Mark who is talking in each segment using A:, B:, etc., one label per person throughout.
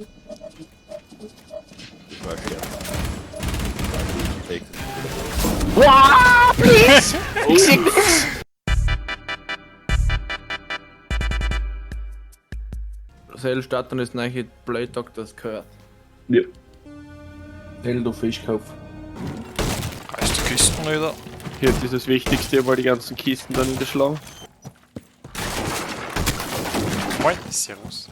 A: Ich war schwer.
B: Wow, please! Ich seh nix!
C: Sel starten ist neue Play Doctors gehört.
B: Ja.
C: Sel, du Fischkopf.
D: Heißt die Kisten wieder?
B: Hier ist das Wichtigste, mal die ganzen Kisten dann niederschlagen.
D: Moin, servus.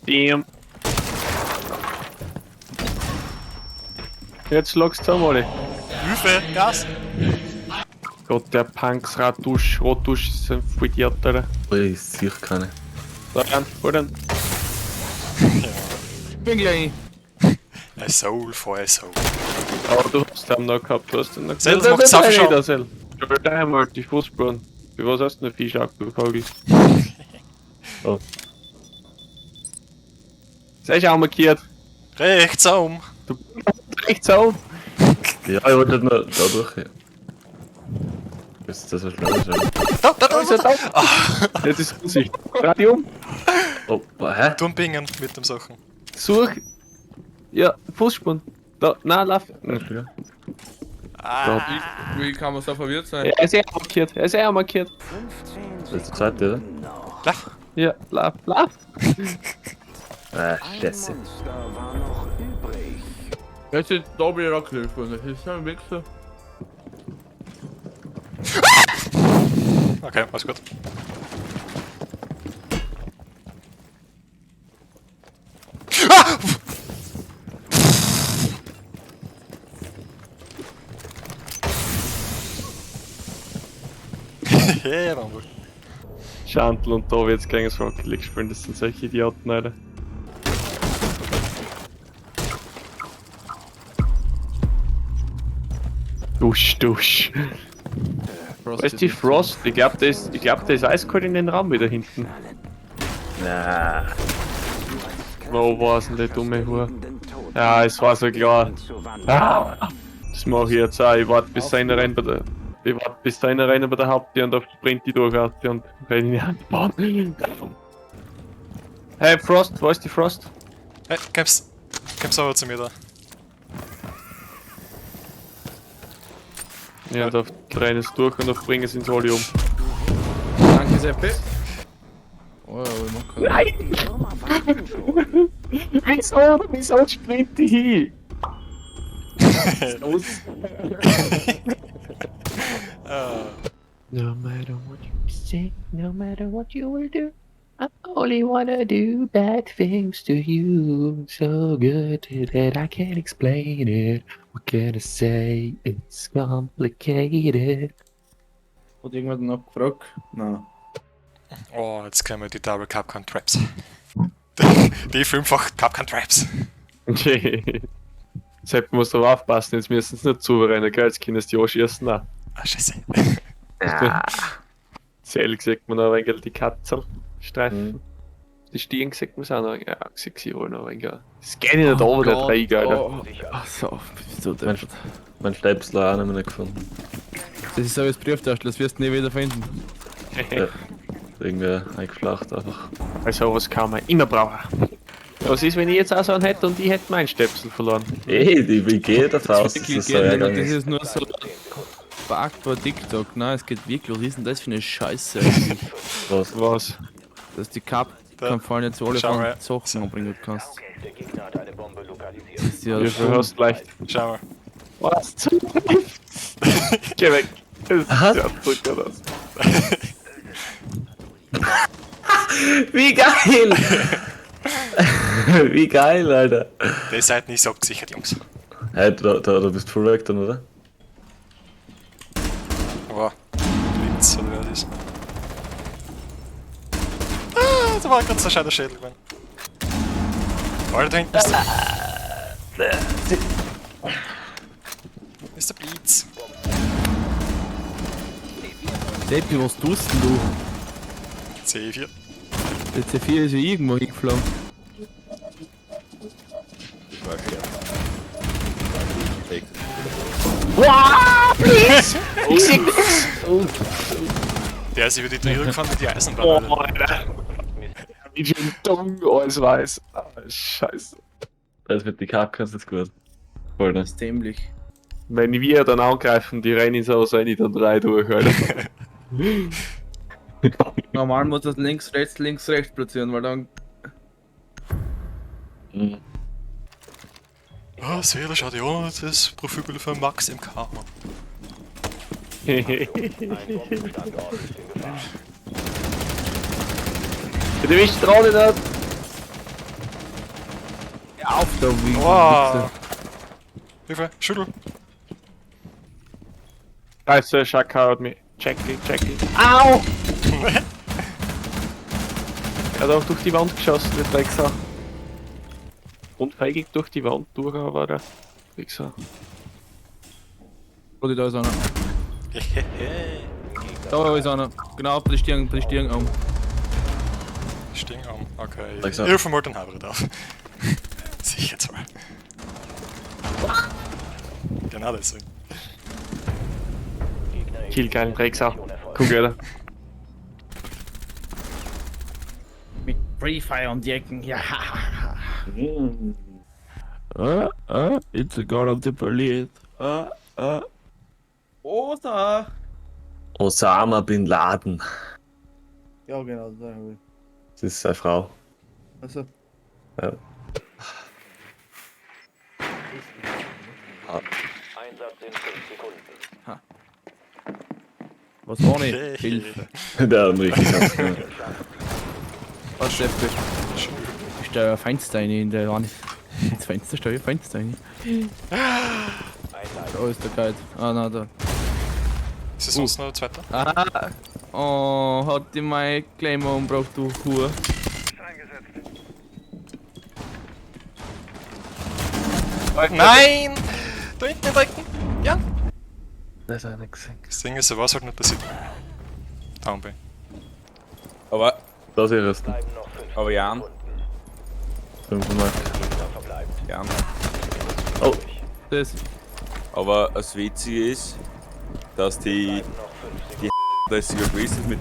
B: Damn. Jetzt schlagst du zusammen, alle.
D: Hilfe, Gas!
B: Gott, der Punks, Rottusch ist ein Vollidiot, Alter.
A: Ich sehe keine.
B: Da rein, voll rein.
C: Bin gleich.
D: Ein Soul vor ein Soul.
B: Aber du hast den noch gehabt, du hast den noch gehabt.
D: Sel, das macht sau viel Schaden.
B: Sel. Schau da einmal, die Fußspuren. Für was hast du einen Fisch abgekogelt? Oh. Sei schon markiert.
D: Rechts um!
B: Du rechts auf.
A: Ja, ich wollte nur da durch. Ja. Ist das so schlau?
B: Jetzt ist Vorsicht. Radio.
A: Oh, hä?
D: Dumpingen mit dem Sachen.
B: Such. Ja, Fußspuren. Da, nein, lauf.
C: Wie kann man so verwirrt sein?
B: Er ist markiert. Er ist markiert.
A: Das ist der zweite, oder?
D: Lach!
B: Ja, lauf.
A: Scheiße.
C: Jetzt ist Dobby Rockhilfe und das ist ja ein Wechsel.
D: Okay, alles gut. Ah! Hey, Rambo.
B: Schandl und da wird's gegen das Rocket League spielen, das sind solche Idioten, Alter. Dusch. Wo ist die Frost? Ich glaub, der ist eiskalt in den Raum wieder hinten.
A: Na.
B: Wo war's denn der dumme Hure? Ja, es war so klar. Ah, das mach ich jetzt auch. Ich warte bis einer rein bei der Haupttür und auf die Sprint die durchhaut und renn in die Handbahn. Hey Frost, wo ist die Frost?
D: Hey, komm's aber zu mir da.
B: Ja, und auf rein es durch und auf bringen es ins Holium.
C: Danke, Seppi. Oh, ich mach keinen.
B: Nein! Wieso springt die hin? No matter what you say, no matter what you will do, I only wanna do bad things to you. So good that I can't explain it. What can I say? It's complicated.
C: Hat irgendjemand noch gefragt? Nein.
D: Oh, jetzt kommen die Double Capcan Traps. Die fünffach Capcan Traps.
B: Jetzt hätten wir so aufpassen, jetzt müssen sie nicht souveräner, gell? Jetzt können sie die anschießen. Nein.
D: Ah, scheiße.
A: Ja.
B: Zell sieht man noch ein wenig die Katzelstreifen. Die Stirn sieht man auch noch. Ja, sieht sie wohl noch ein wenig. Das geht nicht over, der Dreieck, Alter.
C: Ach so, bist du
A: Mein, mein Stabsler auch nicht mehr gefunden.
C: Das ist so wie das Brieftaschel, das wirst du nie wieder finden.
A: Ja. Irgendwie eingeflacht einfach.
B: Also was kann man immer brauchen. Was ist, wenn ich jetzt auch so einen hätte und ich hätte meinen Stöpsel verloren?
A: Ey, die WG der Faust,
C: Das
A: das ist so ärgerlich.
C: ist nur so Bug bei TikTok. Nein, es geht wirklich. Was ist denn das für eine Scheiße eigentlich?
B: Was?
C: Dass die Cup-Kampagnen jetzt alle
D: Schau mal.
C: von Sachen anbringen kannst. Das ist ja
B: Wie viel hast du leicht?
D: Schau mal.
B: Was? Geh weg. Das ist ja drücker das.
A: Wie geil! Wie geil, Alter.
D: Der seid nicht so abgesichert, Jungs.
A: Hey, du bist full weg dann, oder?
D: Aber links oder wer das ist. Ah, da war ganz ein scheider Schädel, Mann. Alter, da hinten ist der Beats.
C: Seppi, was tust denn du?
D: C4.
C: Der C4 ist ja irgendwo hingeflogen.
A: Ich war schwer.
B: Wow, please! Ich seh nix!
D: Der ist über die Drehung gefahren mit die Eisenbahn.
B: Oh, Alter. Wie viel dumm alles weiß. Ah, scheiße.
A: Das wird die Kapkans jetzt gut. Voll
C: Das
A: das.
C: ist dämlich.
B: Wenn wir dann angreifen, die rennen so rein dann 3 durch, Alter.
C: Normal muss das links, rechts platzieren, weil dann.
A: Mhm.
D: Ah, Seele, schau dir an, das Profil von Max im K.
B: Du bist dran nicht.
C: Auf der Wing.
D: Wow. Hilfe, Schüttel.
B: Scheiße, Shaka hat mich. Check it. Au! Er hat auch durch die Wand geschossen, der Drecksack. Unfähig durch die Wand durch, aber der Wichser.
C: Oder da ist einer. Da ist einer. Genau auf der Stirn um.
D: Stingarm, okay.
A: Drecksack.
D: Hilfe mal, dann haben wir drauf. Sicher zwar. Genau das.
B: Kill geilen Drecksack. Guck, Alter.
C: Mit Free Fire um die Ecken, ja.
A: It's a god of the police.
C: Oder?
A: Osama Bin Laden.
C: Ja, genau, da habe ich.
A: Das ist seine Frau.
C: Also.
A: Ja.
E: Einsatz in 5 Sekunden.
C: Was war nicht? Hilfe.
A: Der hat ihn richtig ganz genau.
C: Was Seppi? Ist der Feinstein in der Wand? Das Fenster steht ja Feinstein. Da ist der Guide. Ah, na da.
D: Ist es sonst noch ein zweiter?
C: Ah! Oh, hat die meine Claymore umgebracht, du Kuh.
D: Nein! Da hinten drücken! Ja!
A: Das hat er nicht gesehen.
D: Das Ding ist, so was halt nicht passiert. Downbay.
F: Aber,
A: Da ist ihr Rüsten.
E: Bleiben noch 5
F: aber Jan,
A: 5 Mal.
E: Gegner verbleiben.
F: Jan,
A: Oh,
C: Das.
F: aber das Witzige ist, dass die
E: Bleiben noch 5 Sekunden.
F: das sogar gewusst ist mit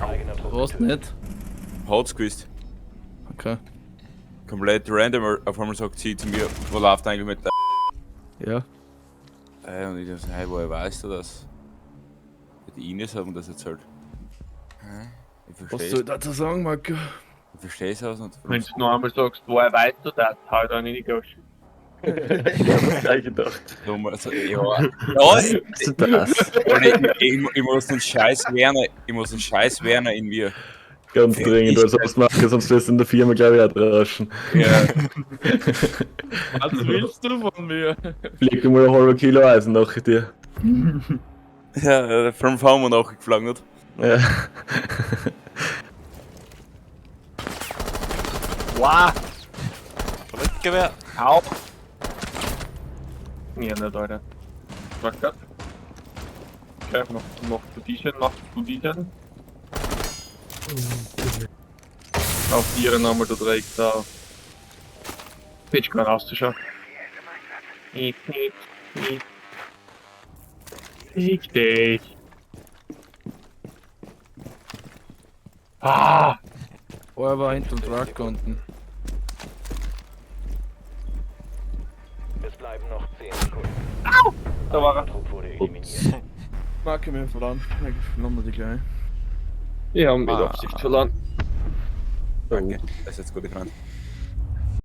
E: Eigener Trupp
C: Was
E: getötet.
C: nicht?
F: Holz gewusst.
C: Okay.
F: Komplett random, auf einmal sagt sie zu mir, wo läuft eigentlich mit der
C: Ja.
F: Und ich dachte, hey, woher weißt du das? Die Ines hat mir das erzählt. Ich
C: Was
F: verstehe
C: soll ich dazu sagen, Marco?
F: Ich verstehe es aus und
B: Wenn du noch einmal sagst, woher weißt du das, halt dann in die Gosch.
A: ich hab das gleich gedacht.
F: also, ja. Was?
A: Was ist das?
F: Und ich muss den Scheiß Werner in mir.
A: Ganz dringend, weil sonst machen, sonst wirst du in der Firma gleich wieder drauschen.
F: Ja.
C: Was willst du von mir?
A: Flieg dir mal ein halber Kilo Eisen nach dir.
F: Ja, vom Faum und auch geflogen hat.
A: Ja.
B: Wow!
D: Gewehr!
B: Au! Ja, nicht, Alter. Was das? Okay, machst du die denn? Auf die nochmal da direkt da. Bitch, kann rauszuschauen. Nicht. Fick dich. Ah!
C: Oh, er war hinter dem Truck unten.
E: Es bleiben noch 10 Sekunden.
B: Da war er.
E: Trupp wurde eliminiert.
C: Marco mir verloren. Nochmal die gleich.
B: Wir haben mit Absicht verloren.
F: Danke, das ist jetzt gute Freund.